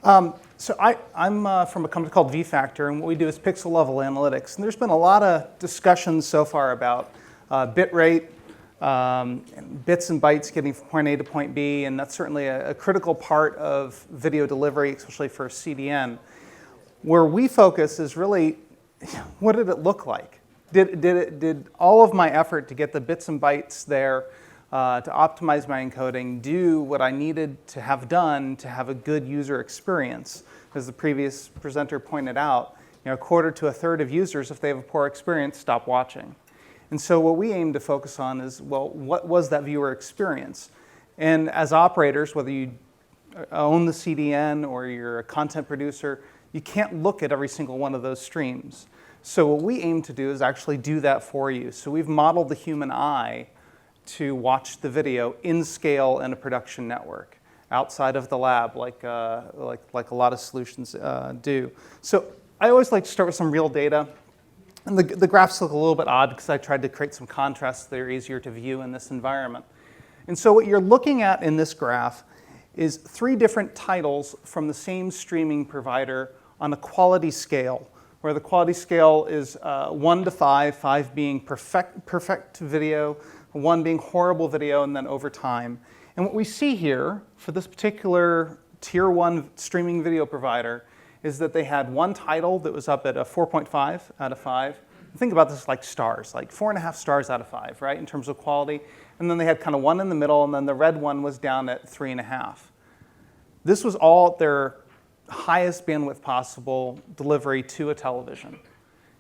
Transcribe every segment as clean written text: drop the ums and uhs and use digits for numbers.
I'm from a company called vFactor, and what we do is pixel level analytics. And there's been a lot of discussions so far about bit rate, bits and bytes getting from point A to point B, and that's certainly a critical part of video delivery, especially for CDN. Where we focus is really, what did it look like? Did all of my effort to get the bits and bytes there to optimize my encoding do what I needed to have done to have a good user experience? As the previous presenter pointed out, a quarter to a third of users, if they have a poor experience, stop watching. And so what we aim to focus on is, well, what was that viewer experience? And as operators, whether you own the CDN or you're a content producer, you can't look at every single one of those streams. So what we aim to do is actually do that for you. So we've modeled the human eye to watch the video in scale in a production network outside of the lab, like a lot of solutions do. So I always like to start with some real data. And the graphs look a little bit odd because I tried to create some contrasts that are easier to view in this environment. And so what you're looking at in this graph is 3 different titles from the same streaming provider on a quality scale, where the quality scale is 1 to 5, 5 being perfect video, 1 being horrible video, and then over time. And what we see here for this particular tier 1 streaming video provider is that they had one title that was up at a 4.5 out of 5. Think about this like stars, like 4.5 stars out of 5, right, in terms of quality. And then they had kind of 1 in the middle, and then the red one was down at 3.5. This was all at their highest bandwidth possible delivery to a television.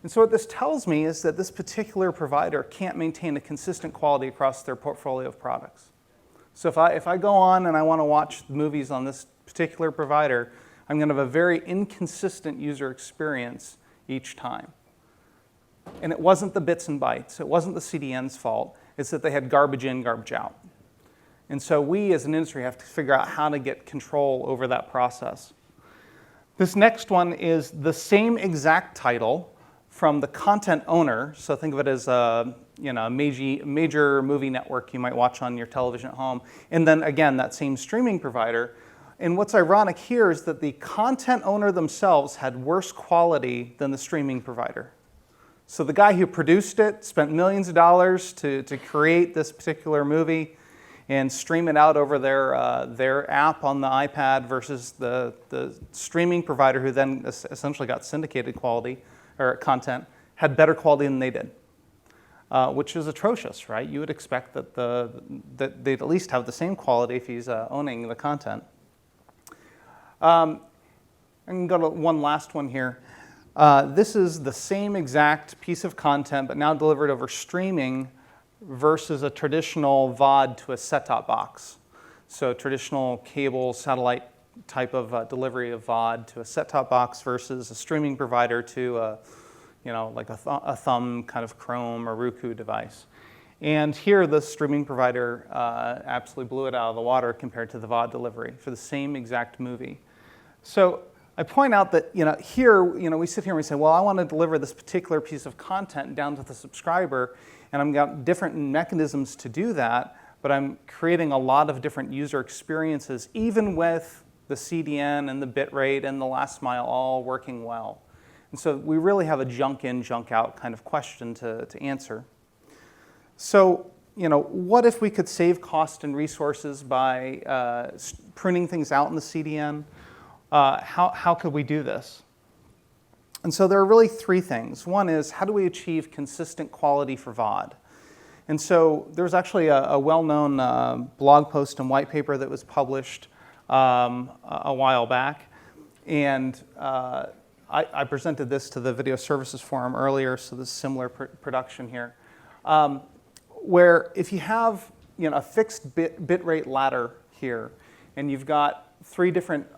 And so what this tells me is that this particular provider can't maintain a consistent quality across their portfolio of products. So if I go on and I want to watch movies on this particular provider, I'm going to have a very inconsistent user experience each time. And it wasn't the bits and bytes. It wasn't the CDN's fault. It's that they had garbage in, garbage out. And so we as an industry have to figure out how to get control over that process. This next one is the same exact title from the content owner. So think of it as a major movie network you might watch on your television at home. And then again, that same streaming provider. And what's ironic here is that the content owner themselves had worse quality than the streaming provider. So the guy who produced it spent millions of dollars to create this particular movie and stream it out over their app on the iPad versus the streaming provider who then essentially got syndicated quality or content had better quality than they did, which is atrocious, right? You would expect that they'd at least have the same quality if he's owning the content. I'm going to go to one last one here. This is the same exact piece of content, but now delivered over streaming versus a traditional VOD to a set-top box. So traditional cable, satellite type of delivery of VOD to a set-top box versus a streaming provider to like a thumb kind of Chrome or Roku device. And here the streaming provider absolutely blew it out of the water compared to the VOD delivery for the same exact movie. So I point out that here we sit here and we say, well, I want to deliver this particular piece of content down to the subscriber, and I've got different mechanisms to do that, but I'm creating a lot of different user experiences, even with the CDN and the bit rate and the last mile all working well. And so we really have a junk in, junk out kind of question to answer. So what if we could save cost and resources by pruning things out in the CDN? How could we do this? And so there are really 3 things. One is, how do we achieve consistent quality for VOD? And so there's actually a well-known blog post and white paper that was published a while back. And I presented this to the Video Services Forum earlier, so this is similar production here, where if you have a fixed bit rate ladder here, and you've got 3 different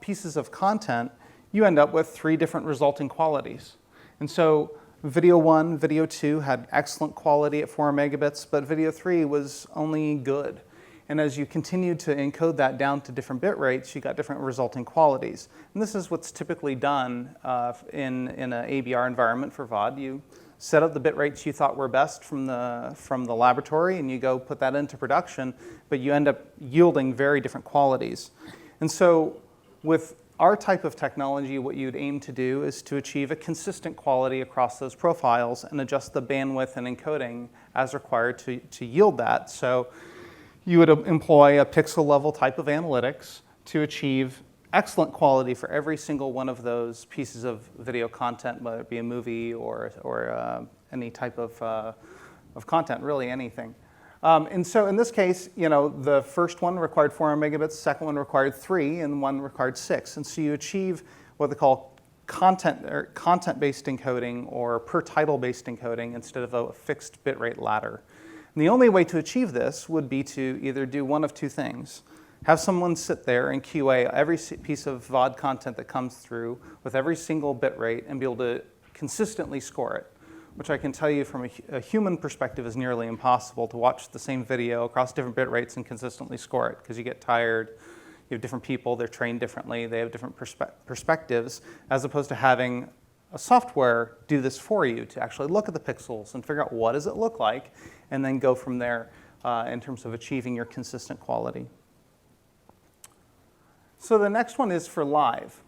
pieces of content, you end up with 3 different resulting qualities. And so video 1, video 2 had excellent quality at 4 megabits, but video 3 was only good. And as you continue to encode that down to different bit rates, you got different resulting qualities. And this is what's typically done in an ABR environment for VOD. You set up the bit rates you thought were best from the laboratory, and you go put that into production, but you end up yielding very different qualities. And so with our type of technology, what you'd aim to do is to achieve a consistent quality across those profiles and adjust the bandwidth and encoding as required to yield that. So you would employ a pixel level type of analytics to achieve excellent quality for every single one of those pieces of video content, whether it be a movie or any type of content, really anything. And so in this case, the first one required 400 megabits, the second one required 3, and one required 6. And so you achieve what they call content-based encoding or per title-based encoding instead of a fixed bitrate ladder. And the only way to achieve this would be to either do one of two things. Have someone sit there and QA every piece of VOD content that comes through with every single bitrate and be able to consistently score it, which I can tell you from a human perspective is nearly impossible to watch the same video across different bit rates and consistently score it because you get tired. You have different people, they're trained differently, they have different perspectives, as opposed to having a software do this for you to actually look at the pixels and figure out what does it look like, and then go from there in terms of achieving your consistent quality. So the next one is for live.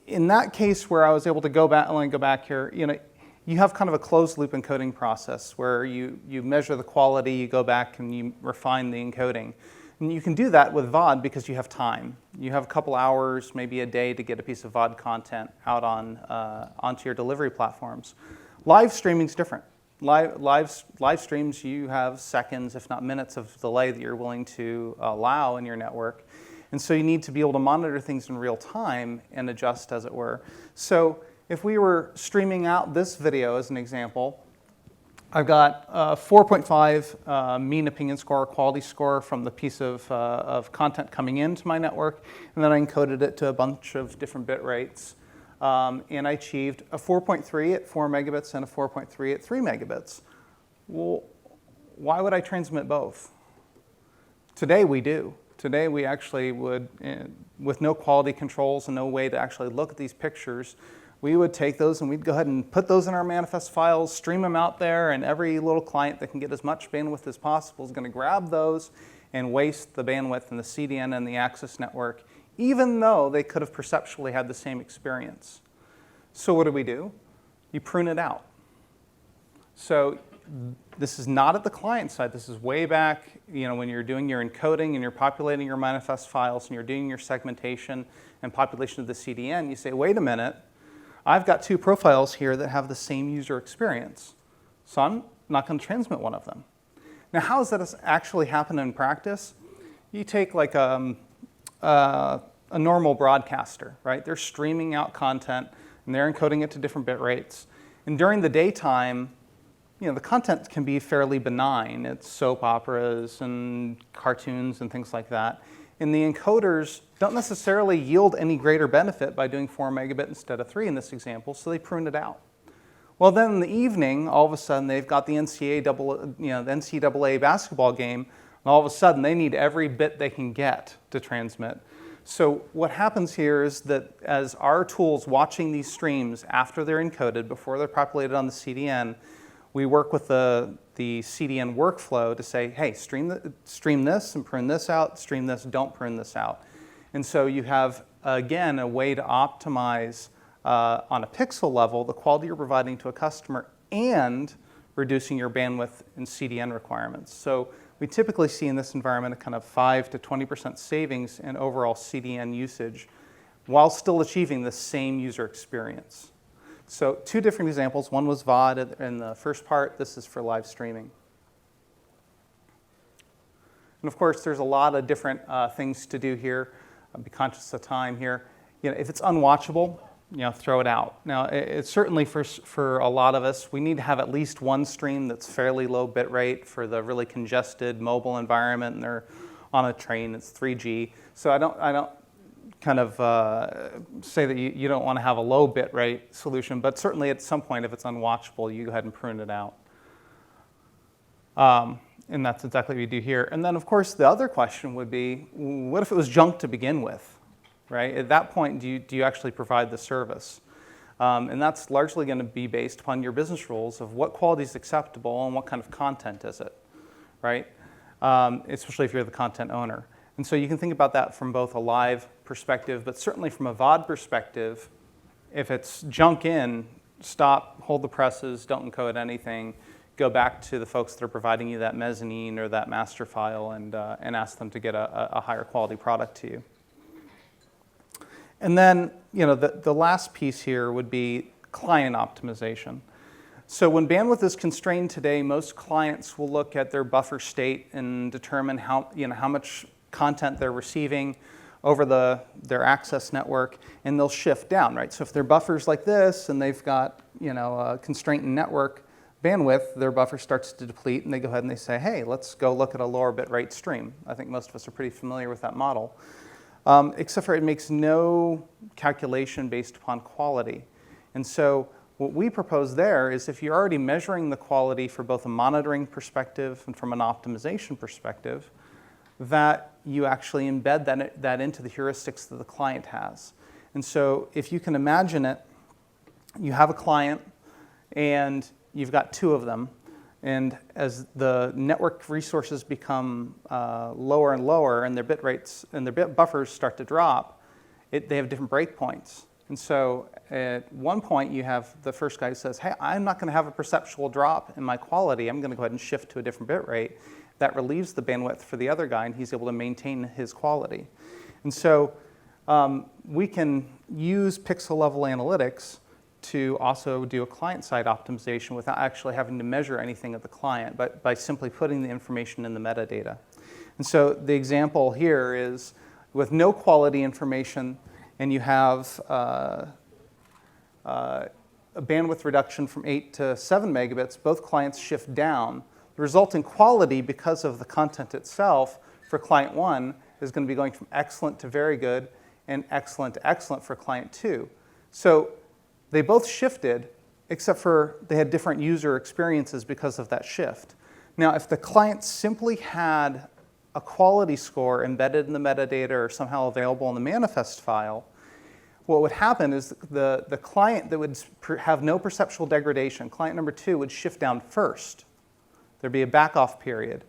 In that case where I was able to go back, let me go back here, you have kind of a closed loop encoding process where you measure the quality, you go back and you refine the encoding. And you can do that with VOD because you have time. You have a couple hours, maybe a day to get a piece of VOD content out onto your delivery platforms. Live streaming is different. Live streams, you have seconds, if not minutes of delay that you're willing to allow in your network. And so you need to be able to monitor things in real time and adjust, as it were. So if we were streaming out this video as an example, I've got a 4.5 mean opinion score, quality score from the piece of content coming into my network, and then I encoded it to a bunch of different bit rates. And I achieved a 4.3 at 4 megabits and a 4.3 at 3 megabits. Well, why would I transmit both? Today we do. Today we actually would, with no quality controls and no way to actually look at these pictures, we would take those and we'd go ahead and put those in our manifest files, stream them out there, and every little client that can get as much bandwidth as possible is going to grab those and waste the bandwidth in the CDN and the access network, even though they could have perceptually had the same experience. So what do? You prune it out. So this is not at the client side. This is way back, when you're doing your encoding and you're populating your manifest files and you're doing your segmentation and population of the CDN. You say, wait a minute, I've got two profiles here that have the same user experience. So I'm not going to transmit one of them. Now, how does that actually happen in practice? You take like a normal broadcaster, right? They're streaming out content and they're encoding it to different bit rates. And during the daytime, the content can be fairly benign. It's soap operas and cartoons and things like that. And the encoders don't necessarily yield any greater benefit by doing 4 megabit instead of 3 in this example, so they prune it out. Well, then in the evening, all of a sudden they've got the NCAA basketball game, and all of a sudden they need every bit they can get to transmit. So what happens here is that as our tools watching these streams after they're encoded, before they're populated on the CDN, we work with the CDN workflow to say, hey, stream this and prune this out, stream this, don't prune this out. And so you have, again, a way to optimize on a pixel level the quality you're providing to a customer and reducing your bandwidth and CDN requirements. So we typically see in this environment a kind of 5 to 20% savings in overall CDN usage while still achieving the same user experience. So two different examples. One was VOD in the first part. This is for live streaming. And of course, there's a lot of different things to do here. I'll be conscious of time here. If it's unwatchable, throw it out. Now, it's certainly for a lot of us, we need to have at least one stream that's fairly low bit rate for the really congested mobile environment, and they're on a train. It's 3G. So I don't kind of say that you don't want to have a low bit rate solution, but certainly at some point, if it's unwatchable, you go ahead and prune it out. And that's exactly what you do here. And then, of course, the other question would be, what if it was junk to begin with, right? At that point, do you actually provide the service? And that's largely going to be based upon your business rules of what quality is acceptable and what kind of content is it, right? Especially if you're the content owner. And so you can think about that from both a live perspective, but certainly from a VOD perspective. If it's junk in, stop, hold the presses, don't encode anything, go back to the folks that are providing you that mezzanine or that master file and ask them to get a higher quality product to you. And then, the last piece here would be client optimization. So when bandwidth is constrained today, most clients will look at their buffer state and determine how much content they're receiving over their access network, and they'll shift down, right? So if their buffer's like this and they've got a constraint in network bandwidth, their buffer starts to deplete, and they go ahead and they say, hey, let's go look at a lower bit rate stream. I think most of us are pretty familiar with that model. Except for it makes no calculation based upon quality. And so what we propose there is if you're already measuring the quality for both a monitoring perspective and from an optimization perspective, that you actually embed that into the heuristics that the client has. And so if you can imagine it, you have a client and you've got two of them. And as the network resources become lower and lower and their bit rates and their bit buffers start to drop, they have different breakpoints. And so at one point you have the first guy who says, hey, I'm not going to have a perceptual drop in my quality. I'm going to go ahead and shift to a different bit rate. That relieves the bandwidth for the other guy, and he's able to maintain his quality. And so we can use pixel-level analytics to also do a client-side optimization without actually having to measure anything at the client, but by simply putting the information in the metadata. And so the example here is with no quality information, and you have a bandwidth reduction from 8 to 7 megabits, both clients shift down. The resulting quality, because of the content itself, for client 1 is going to be going from excellent to very good and excellent to excellent for client 2. So they both shifted, except for they had different user experiences because of that shift. Now, if the client simply had a quality score embedded in the metadata or somehow available in the manifest file, what would happen is the client that would have no perceptual degradation, client number 2, would shift down first. There'd be a back-off period.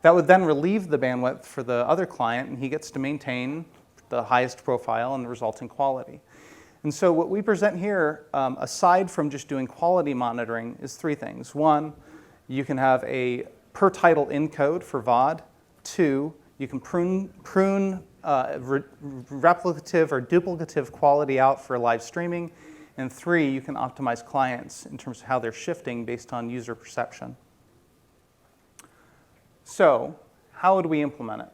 That would then relieve the bandwidth for the other client, and he gets to maintain the highest profile and the resulting quality. And so what we present here, aside from just doing quality monitoring, is 3 things. 1, you can have a per-title encode for VOD. 2, you can prune replicative or duplicative quality out for live streaming. And 3, you can optimize clients in terms of how they're shifting based on user perception. So how would we implement it?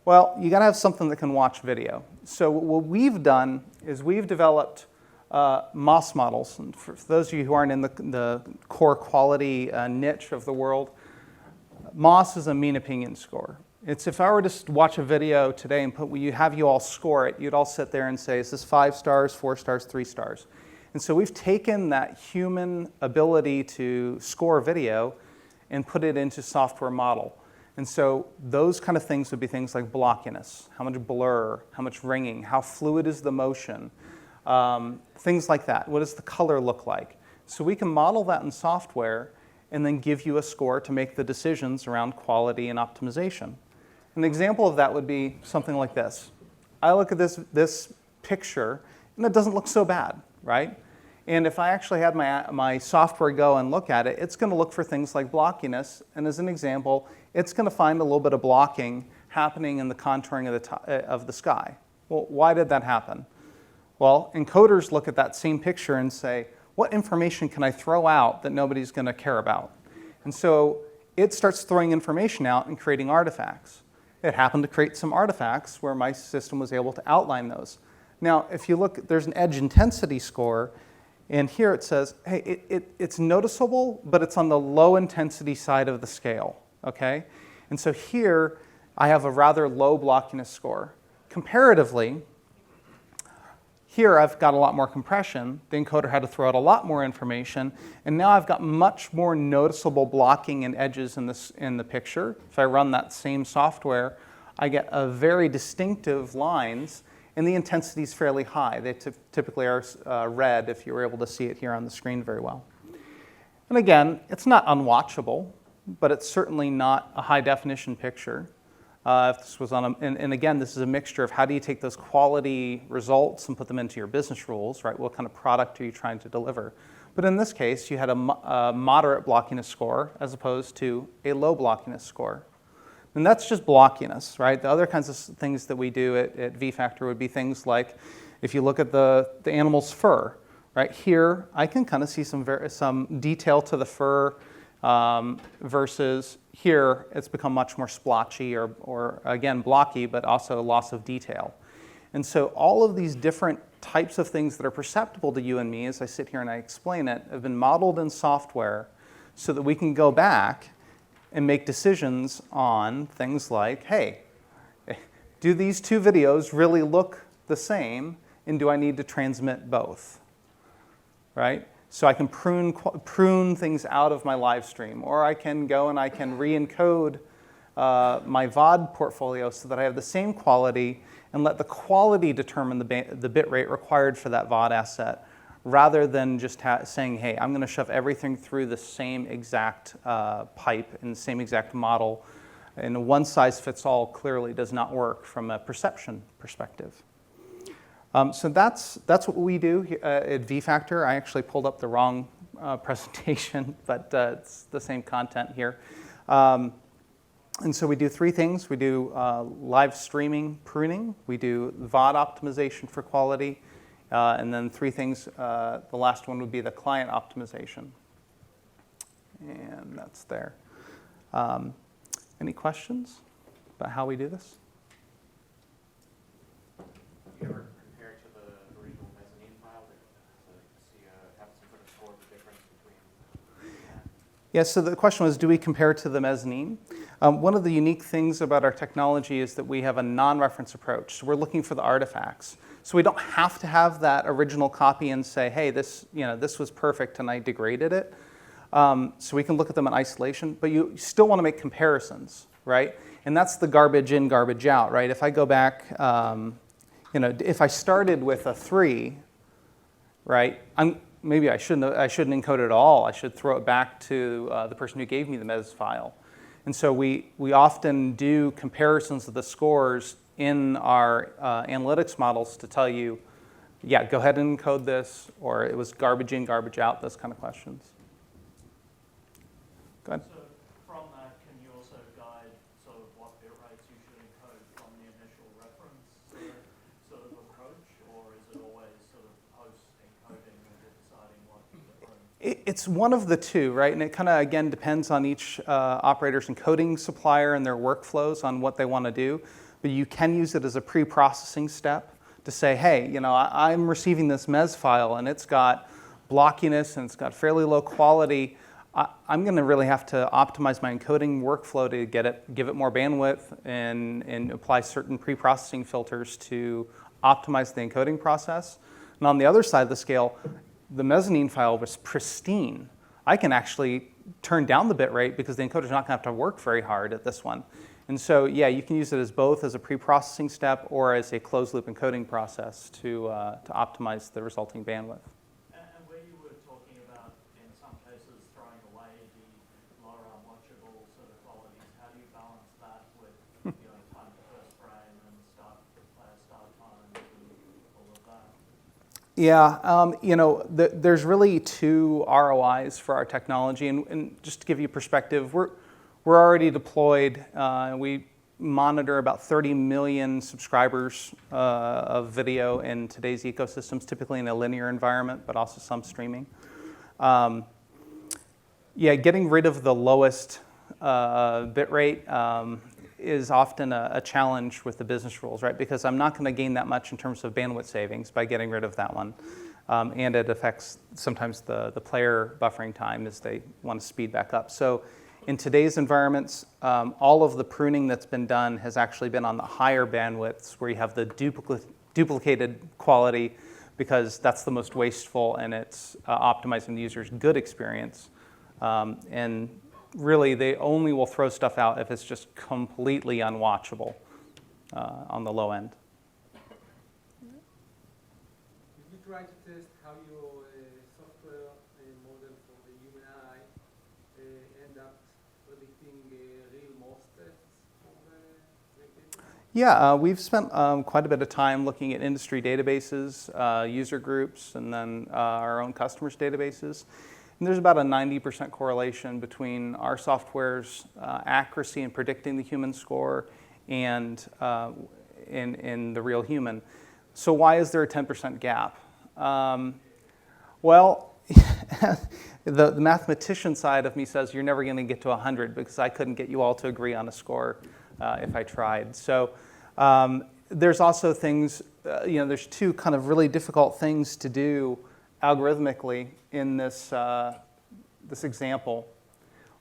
Well, you got to have something that can watch video. So what we've done is we've developed MOS models. And for those of you who aren't in the core quality niche of the world, MOS is a mean opinion score. It's if I were to watch a video today and have you all score it, you'd all sit there and say, is this 5 stars, 4 stars, 3 stars? And so we've taken that human ability to score video and put it into software model. And so those kind of things would be things like blockiness, how much blur, how much ringing, how fluid is the motion, things like that. What does the color look like? So we can model that in software and then give you a score to make the decisions around quality and optimization. An example of that would be something like this. I look at this picture, and it doesn't look so bad, right? And if I actually had my software go and look at it, it's going to look for things like blockiness. And as an example, it's going to find a little bit of blocking happening in the contouring of the sky. Well, why did that happen? Well, encoders look at that same picture and say, what information can I throw out that nobody's going to care about? And so it starts throwing information out and creating artifacts. It happened to create some artifacts where my system was able to outline those. Now, if you look, there's an edge intensity score. And here it says, hey, it's noticeable, but it's on the low intensity side of the scale, okay? And so here, I have a rather low blockiness score. Comparatively, here I've got a lot more compression. The encoder had to throw out a lot more information, and now I've got much more noticeable blocking and edges in the picture. If I run that same software, I get a very distinctive lines, and the intensity is fairly high. They typically are red if you were able to see it here on the screen very well. And again, it's not unwatchable, but it's certainly not a high definition picture. If this was on and again, this is a mixture of how do you take those quality results and put them into your business rules, right? What kind of product are you trying to deliver? But in this case, you had a moderate blockiness score as opposed to a low blockiness score. And that's just blockiness, right? The other kinds of things that we do at V-Factor would be things like, if you look at the animal's fur, right? Here, I can kind of see some detail to the fur versus here, it's become much more splotchy or again, blocky, but also loss of detail. And so all of these different types of things that are perceptible to you and me as I sit here and I explain it have been modeled in software so that we can go back and make decisions on things like, hey, do these two videos really look the same, and do I need to transmit both, right? So I can prune things out of my live stream, or I can go and I can re-encode my VOD portfolio so that I have the same quality and let the quality determine the bit rate required for that VOD asset, rather than just saying, hey, I'm going to shove everything through the same exact pipe and the same exact model. And a one-size-fits-all clearly does not work from a perception perspective. So that's what we do at V-Factor. I actually pulled up the wrong presentation, but it's the same content here. And so we do three things. We do live streaming pruning. We do VOD optimization for quality. And then three things. The last one would be the client optimization. And that's there. Any questions about how we do this? You ever compare it to the original mezzanine file to see have some sort of score of the difference between that? Yeah, so the question was, do we compare to the mezzanine? One of the unique things about our technology is that we have a non-reference approach. So we're looking for the artifacts. So we don't have to have that original copy and say, hey, this was perfect and I degraded it. So we can look at them in isolation, but you still want to make comparisons, right? And that's the garbage in, garbage out, right? If I go back, if I started with a 3, right, maybe I shouldn't encode it at all. I should throw it back to the person who gave me the mezz file. And so we often do comparisons of the scores in our analytics models to tell you, yeah, go ahead and encode this, or it was garbage in, garbage out, those kind of questions. Go ahead. So from that, can you also guide sort of what bit rates you should encode from the initial reference sort of approach, or is it always sort of post-encoding that you're deciding what different? It's one of the two, right? And it kind of, again, depends on each operator's encoding supplier and their workflows on what they want to do. But you can use it as a pre-processing step to say, hey, I'm receiving this mezz file and it's got blockiness and it's got fairly low quality. I'm going to really have to optimize my encoding workflow to give it more bandwidth and apply certain pre-processing filters to optimize the encoding process. And on the other side of the scale, the mezzanine file was pristine. I can actually turn down the bit rate because the encoder's not going to have to work very hard at this one. And so, yeah, you can use it as both as a pre-processing step or as a closed-loop encoding process to optimize the resulting bandwidth. And where you were talking about, in some cases, throwing away the lower unwatchable sort of qualities, how do you balance that with, time to first frame and start times and all of that? Yeah, there's really two ROIs for our technology, and just to give you perspective, we're already deployed. We monitor about 30 million subscribers of video in today's ecosystems, typically in a linear environment, but also some streaming. Getting rid of the lowest bit rate is often a challenge with the business rules, right? Because I'm not going to gain that much in terms of bandwidth savings by getting rid of that one. And it affects sometimes the player buffering time as they want to speed back up. So in today's environments, all of the pruning that's been done has actually been on the higher bandwidths where you have the duplicated quality, because that's the most wasteful and it's optimizing the user's good experience. And really, they only will throw stuff out if it's just completely unwatchable on the low end. Did you try to test how your software model for the human eye end up predicting real Morse tests for the Yeah, we've spent quite a bit of time looking at industry databases, user groups, and then our own customers' databases. And there's about a 90% correlation between our software's accuracy in predicting the human score and in the real human. So why is there a 10% gap? Well, the mathematician side of me says you're never going to get to 100 because I couldn't get you all to agree on a score if I tried. So there's also things, there's two kind of really difficult things to do algorithmically in this example.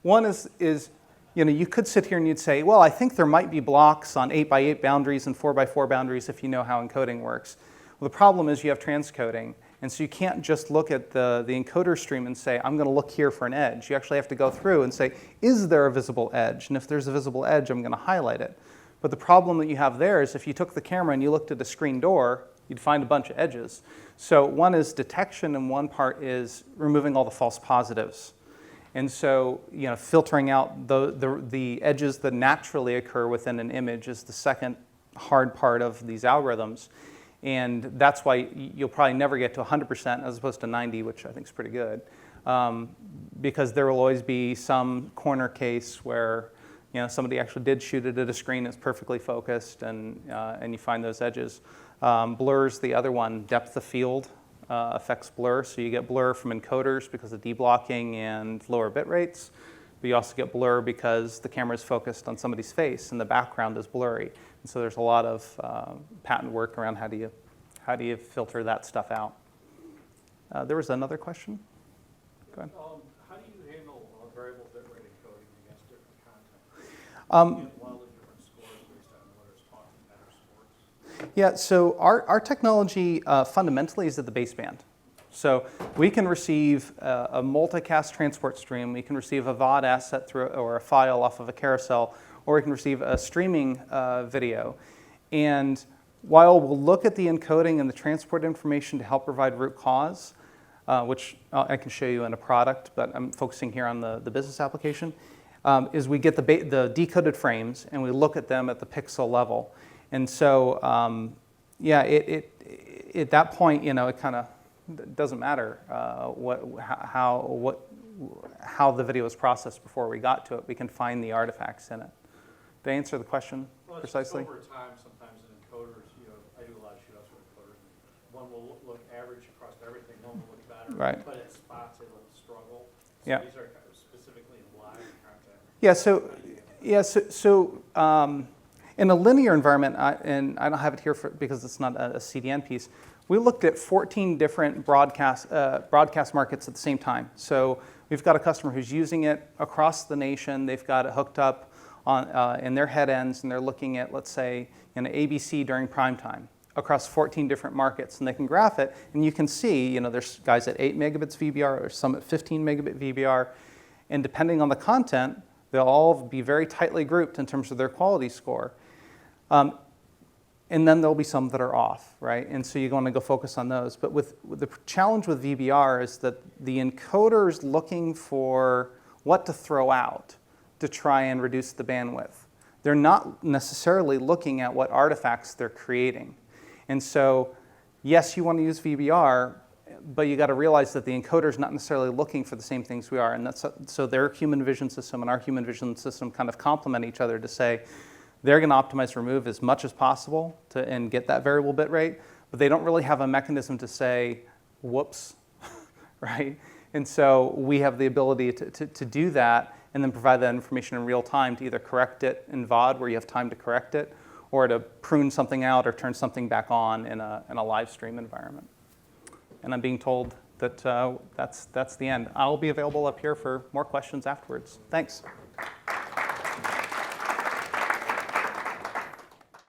One is you could sit here and you'd say, well, I think there might be blocks on 8x8 boundaries and 4x4 boundaries if you know how encoding works. Well, the problem is you have transcoding. And so you can't just look at the encoder stream and say, I'm going to look here for an edge. You actually have to go through and say, is there a visible edge? And if there's a visible edge, I'm going to highlight it. But the problem that you have there is if you took the camera and you looked at a screen door, you'd find a bunch of edges. So one is detection and one part is removing all the false positives. And so filtering out the edges that naturally occur within an image is the second hard part of these algorithms. And that's why you'll probably never get to 100% as opposed to 90, which I think is pretty good. Because there will always be some corner case where somebody actually did shoot it at a screen that's perfectly focused and you find those edges. Blur's the other one. Depth of field affects blur. So you get blur from encoders because of deblocking and lower bit rates. But you also get blur because the camera is focused on somebody's face and the background is blurry. And so there's a lot of patent work around how do you filter that stuff out. There was another question. Go ahead. How do you handle variable bitrate encoding against different content? You get a lot of different scores based on whether it's talking about sports. Yeah, so our technology fundamentally is at the baseband. So we can receive a multicast transport stream, we can receive a VOD asset through or a file off of a carousel, or we can receive a streaming video. And while we'll look at the encoding and the transport information to help provide root cause, which I can show you in a product, but I'm focusing here on the business application, is we get the decoded frames and we look at them at the pixel level. And so, at that point, it kind of doesn't matter how the video was processed before we got to it. We can find the artifacts in it. Did I answer the question precisely? Over time, sometimes in encoders, I do a lot of shootouts with encoders. One will look average across everything, one will look better, right. But at spots it'll struggle. So yeah. These are kind of specifically live content. So in a linear environment, and I don't have it here because it's not a CDN piece, we looked at 14 different broadcast markets at the same time. So we've got a customer who's using it across the nation. They've got it hooked up in their head ends, and they're looking at, let's say, ABC during prime time across 14 different markets. And they can graph it, and you can see, there's guys at 8 megabits VBR, there's some at 15 megabit VBR. And depending on the content, they'll all be very tightly grouped in terms of their quality score. And then there'll be some that are off, right? And so you're going to go focus on those. But with the challenge with VBR is that the encoder is looking for what to throw out to try and reduce the bandwidth. They're not necessarily looking at what artifacts they're creating. And so, yes, you want to use VBR, but you got to realize that the encoder is not necessarily looking for the same things we are. And so their human vision system and our human vision system kind of complement each other to say, they're going to optimize remove as much as possible and get that variable bit rate, but they don't really have a mechanism to say, whoops, right? And so we have the ability to do that and then provide that information in real time to either correct it in VOD where you have time to correct it, or to prune something out or turn something back on in a live stream environment. And I'm being told that that's the end. I'll be available up here for more questions afterwards. Thanks.